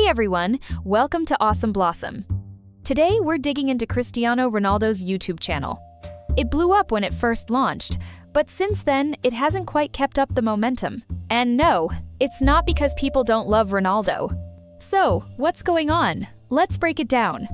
everyone, welcome to Awesome Blossom. Today we're digging into Cristiano Ronaldo's YouTube channel. It blew up when it first launched, but since then it hasn't quite kept up the momentum. And no, it's not because people don't love Ronaldo. So, what's going on? Let's break it down.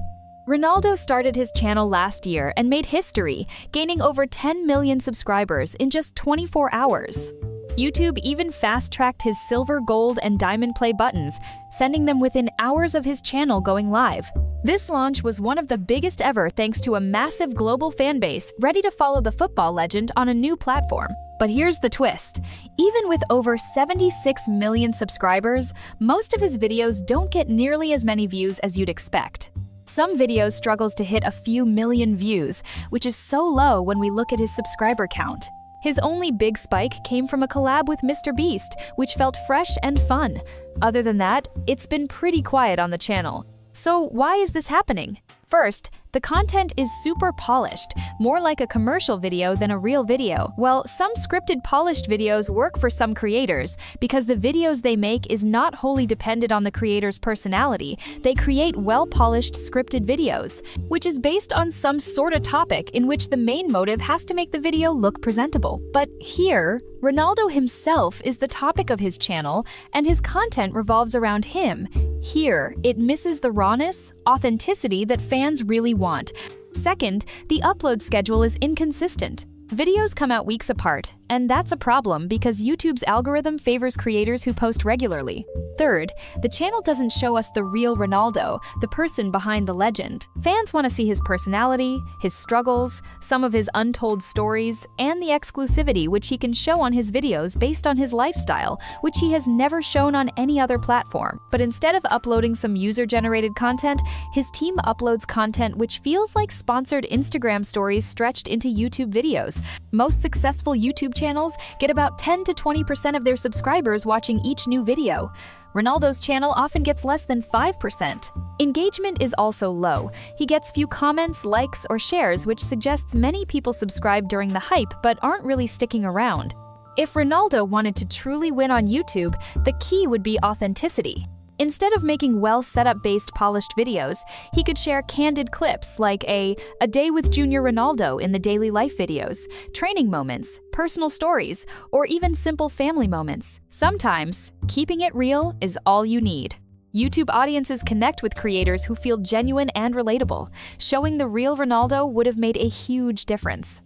Ronaldo started his channel last year and made history, gaining over 10 million subscribers in just 24 hours. YouTube even fast-tracked his silver, gold, and diamond play buttons, sending them within hours of his channel going live. This launch was one of the biggest ever thanks to a massive global fan base ready to follow the football legend on a new platform. But here's the twist. Even with over 76 million subscribers, most of his videos don't get nearly as many views as you'd expect. Some videos struggles to hit a few million views, which is so low when we look at his subscriber count. His only big spike came from a collab with Mr. Beast, which felt fresh and fun. Other than that, it's been pretty quiet on the channel. So why is this happening? First, the content is super polished, more like a commercial video than a real video. Well, some scripted polished videos work for some creators because the videos they make is not wholly dependent on the creator's personality. They create well-polished scripted videos, which is based on some sort of topic in which the main motive has to make the video look presentable. But here, Ronaldo himself is the topic of his channel, and his content revolves around him. Here, it misses the rawness, authenticity that fans really want. Second, the upload schedule is inconsistent. Videos come out weeks apart, and that's a problem because YouTube's algorithm favors creators who post regularly. Third, the channel doesn't show us the real Ronaldo, the person behind the legend. Fans want to see his personality, his struggles, some of his untold stories, and the exclusivity which he can show on his videos based on his lifestyle, which he has never shown on any other platform. But instead of uploading some user-generated content, his team uploads content which feels like sponsored Instagram stories stretched into YouTube videos. Most successful YouTube channels get about 10 to 20% of their subscribers watching each new video. Ronaldo's channel often gets less than 5%. Engagement is also low. He gets few comments, likes, or shares, which suggests many people subscribe during the hype but aren't really sticking around. If Ronaldo wanted to truly win on YouTube, the key would be authenticity. Instead of making well-set-up-based polished videos, he could share candid clips like a day with Junior Ronaldo in the daily life videos, training moments, personal stories, or even simple family moments. Sometimes, keeping it real is all you need. YouTube audiences connect with creators who feel genuine and relatable. Showing the real Ronaldo would have made a huge difference.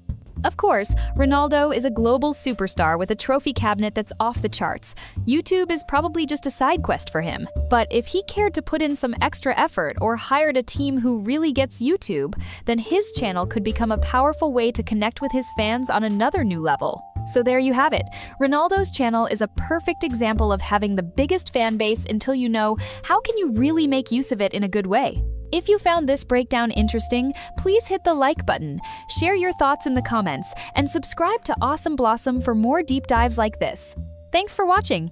Of course, Ronaldo is a global superstar with a trophy cabinet that's off the charts. YouTube is probably just a side quest for him. But if he cared to put in some extra effort or hired a team who really gets YouTube, then his channel could become a powerful way to connect with his fans on another new level. So there you have it. Ronaldo's channel is a perfect example of having the biggest fan base until you know how can you really make use of it in a good way. If you found this breakdown interesting, please hit the like button, share your thoughts in the comments, and subscribe to Awesome Blossom for more deep dives like this. Thanks for watching!